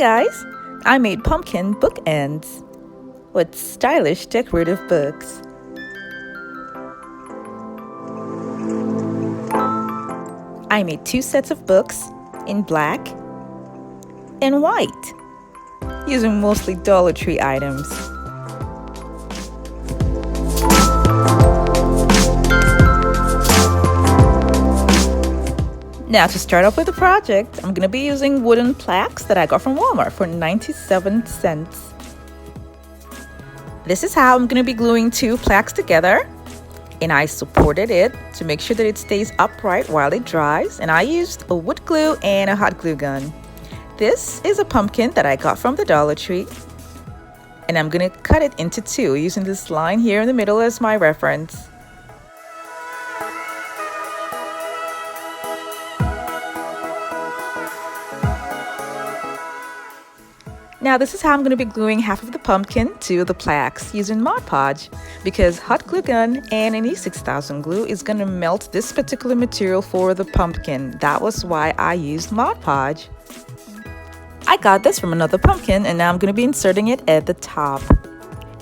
guys, I made pumpkin bookends with stylish decorative books. I made 2 sets of books in black and white, using mostly Dollar Tree items. Now to start off with the project, I'm going to be using wooden plaques that I got from Walmart for 97 cents. This is how I'm going to be gluing 2 plaques together, and I supported it to make sure that it stays upright while it dries, and I used a wood glue and a hot glue gun. This is a pumpkin that I got from the Dollar Tree, and I'm going to cut it into 2 using this line here in the middle as my reference. Now this is how I'm going to be gluing half of the pumpkin to the plaques using Mod Podge, because hot glue gun and an E6000 glue is going to melt this particular material for the pumpkin. That was why I used Mod Podge. I got this from another pumpkin, and now I'm going to be inserting it at the top.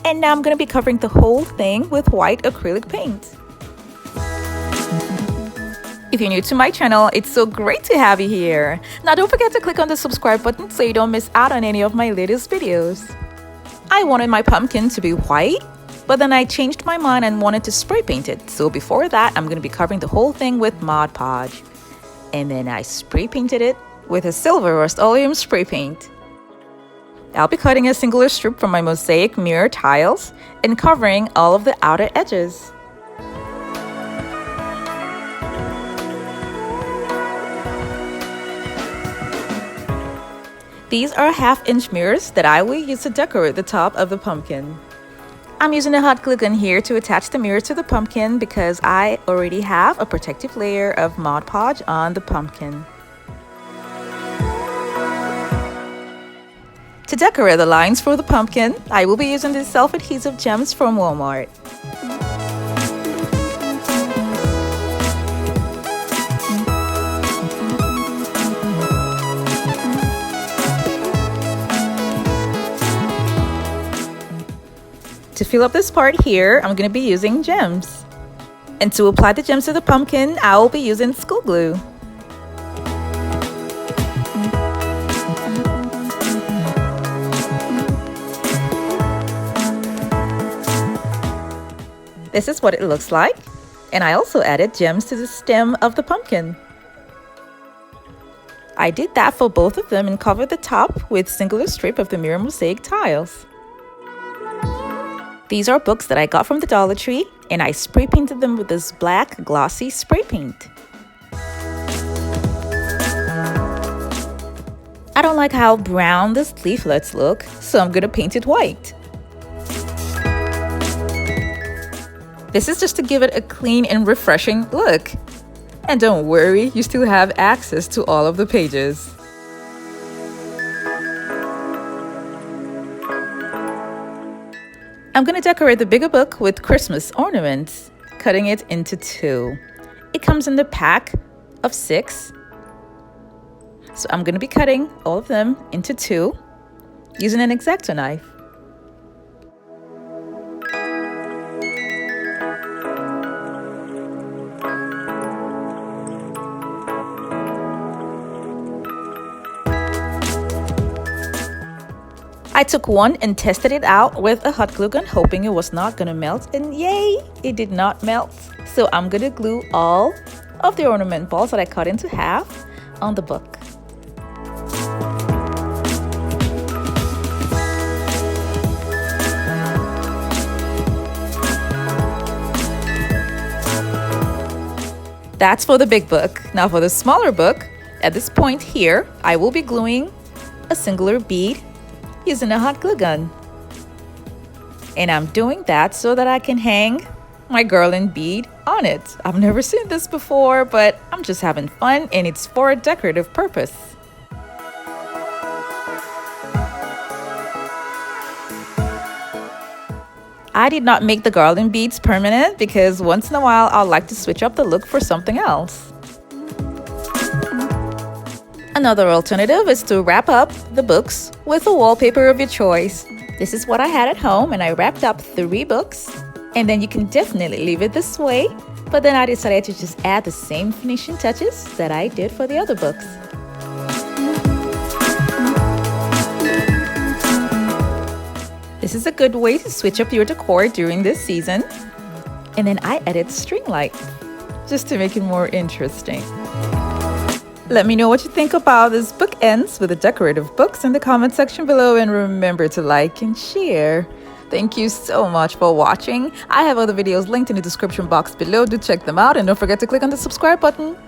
And now I'm going to be covering the whole thing with white acrylic paint. If you're new to my channel, it's so great to have you here. Now don't forget to click on the subscribe button so you don't miss out on any of my latest videos. I wanted my pumpkin to be white, but then I changed my mind and wanted to spray paint it. So before that, I'm going to be covering the whole thing with Mod Podge. And then I spray painted it with a silver Rust-Oleum spray paint. I'll be cutting a singular strip from my Mosaic mirror tiles and covering all of the outer edges. These are 1/2-inch mirrors that I will use to decorate the top of the pumpkin. I'm using a hot glue gun here to attach the mirror to the pumpkin because I already have a protective layer of Mod Podge on the pumpkin. To decorate the lines for the pumpkin, I will be using the self-adhesive gems from Walmart. To fill up this part here, I'm going to be using gems. And to apply the gems to the pumpkin, I will be using school glue. This is what it looks like. And I also added gems to the stem of the pumpkin. I did that for both of them and covered the top with singular strip of the mirror mosaic tiles. These are books that I got from the Dollar Tree, and I spray painted them with this black glossy spray paint. I don't like how brown these leaflets look, so I'm gonna paint it white. This is just to give it a clean and refreshing look. And don't worry, you still have access to all of the pages. I'm going to decorate the bigger book with Christmas ornaments, cutting it into 2. It comes in the pack of 6. So I'm going to be cutting all of them into 2 using an X-Acto knife. I took one and tested it out with a hot glue gun, hoping it was not gonna melt, and yay, it did not melt. So I'm gonna glue all of the ornament balls that I cut into half on the book. That's for the big book. Now for the smaller book, at this point here, I will be gluing a singular bead using a hot glue gun. And I'm doing that so that I can hang my garland bead on it. I've never seen this before, but I'm just having fun, and it's for a decorative purpose. I did not make the garland beads permanent because once in a while I'd like to switch up the look for something else. Another alternative is to wrap up the books with a wallpaper of your choice. This is what I had at home, and I wrapped up 3 books. And then you can definitely leave it this way, but then I decided to just add the same finishing touches that I did for the other books. This is a good way to switch up your decor during this season. And then I added string light just to make it more interesting. Let me know what you think about this bookends with the decorative books in the comment section below, and remember to like and share. Thank you so much for watching. I have other videos linked in the description box below. Do check them out, and don't forget to click on the subscribe button.